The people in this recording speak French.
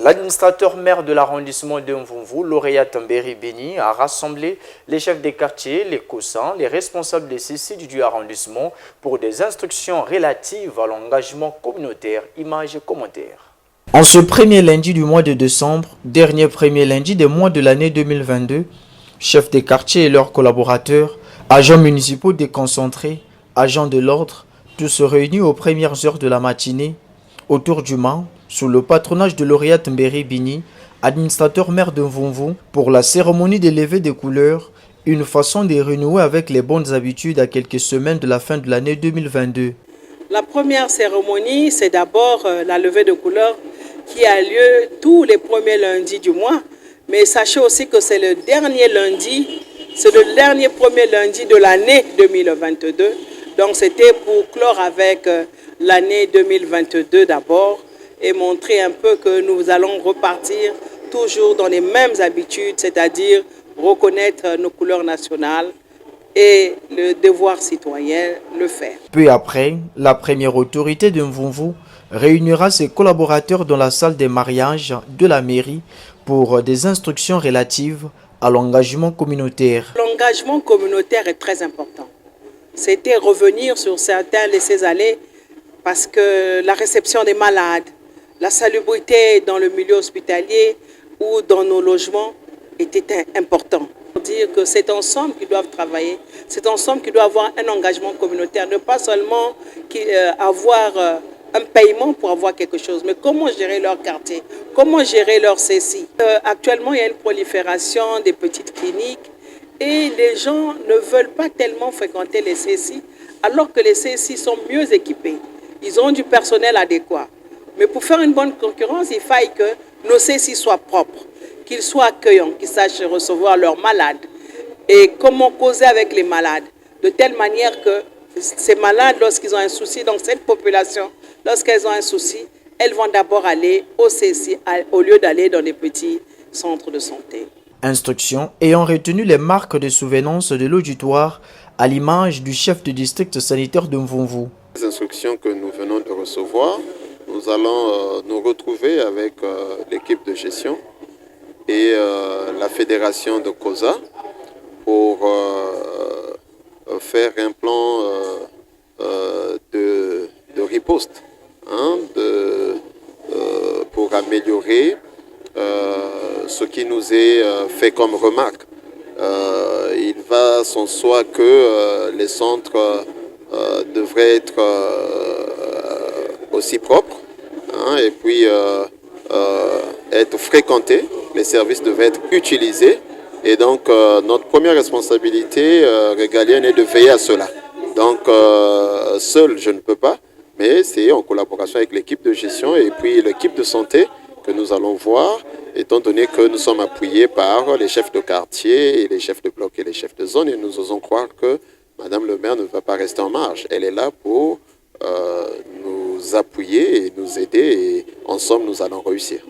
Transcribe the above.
L'administrateur maire de l'arrondissement de Mvumvu, lauréat Mberi Bini, a rassemblé les chefs des quartiers, les COSAN, les responsables des CICID du arrondissement pour des instructions relatives à l'engagement communautaire. Images et commentaires. En ce premier lundi du mois de décembre, dernier premier lundi des mois de l'année 2022, chefs des quartiers et leurs collaborateurs, agents municipaux déconcentrés, agents de l'ordre, tous réunis aux premières heures de la matinée, autour du mât, sous le patronage de lauréat Mberi Bini, administrateur maire de Mvumvu, pour la cérémonie de levée des couleurs, une façon de renouer avec les bonnes habitudes à quelques semaines de la fin de l'année 2022. La première cérémonie, c'est d'abord la levée de couleurs qui a lieu tous les premiers lundis du mois. Mais sachez aussi que c'est le dernier lundi, c'est le dernier premier lundi de l'année 2022. Donc c'était pour clore avec l'année 2022 d'abord et montrer un peu que nous allons repartir toujours dans les mêmes habitudes, c'est-à-dire reconnaître nos couleurs nationales et le devoir citoyen le faire. Peu après, la première autorité de Mvumvu réunira ses collaborateurs dans la salle des mariages de la mairie pour des instructions relatives à l'engagement communautaire. L'engagement communautaire est très important. C'était revenir sur certains laissés-aller parce que la réception des malades, la salubrité dans le milieu hospitalier ou dans nos logements était important. Dire que c'est ensemble qu'ils doivent travailler, c'est ensemble qu'ils doivent avoir un engagement communautaire, ne pas seulement avoir un paiement pour avoir quelque chose, mais comment gérer leur quartier, comment gérer leur CCI. Actuellement, il y a une prolifération des petites cliniques et les gens ne veulent pas tellement fréquenter les CCI, alors que les CCI sont mieux équipés. Ils ont du personnel adéquat. Mais pour faire une bonne concurrence, il faille que nos CCI soient propres, qu'ils soient accueillants, qu'ils sachent recevoir leurs malades et comment causer avec les malades, de telle manière que ces malades, lorsqu'ils ont un souci, donc cette population, lorsqu'elles ont un souci, elles vont d'abord aller au CCI au lieu d'aller dans les petits centres de santé. Instructions ayant retenu les marques de souvenance de l'auditoire à l'image du chef de district sanitaire de Mvumvu. Les instructions que nous venons de recevoir, nous allons nous retrouver avec l'équipe de gestion et la fédération de COSA pour faire un plan de riposte pour améliorer ce qui nous est fait comme remarque. Il va sans soi que les centres devraient être aussi propres et puis être fréquentés. Les services devaient être utilisés et donc notre première responsabilité régalienne est de veiller à cela. Donc seul je ne peux pas, mais c'est en collaboration avec l'équipe de gestion et puis l'équipe de santé que nous allons voir, étant donné que nous sommes appuyés par les chefs de quartier et les chefs de bloc et les chefs de zone et nous osons croire que Madame le maire ne va pas rester en marge. Elle est là pour nous appuyer et nous aider et ensemble nous allons réussir.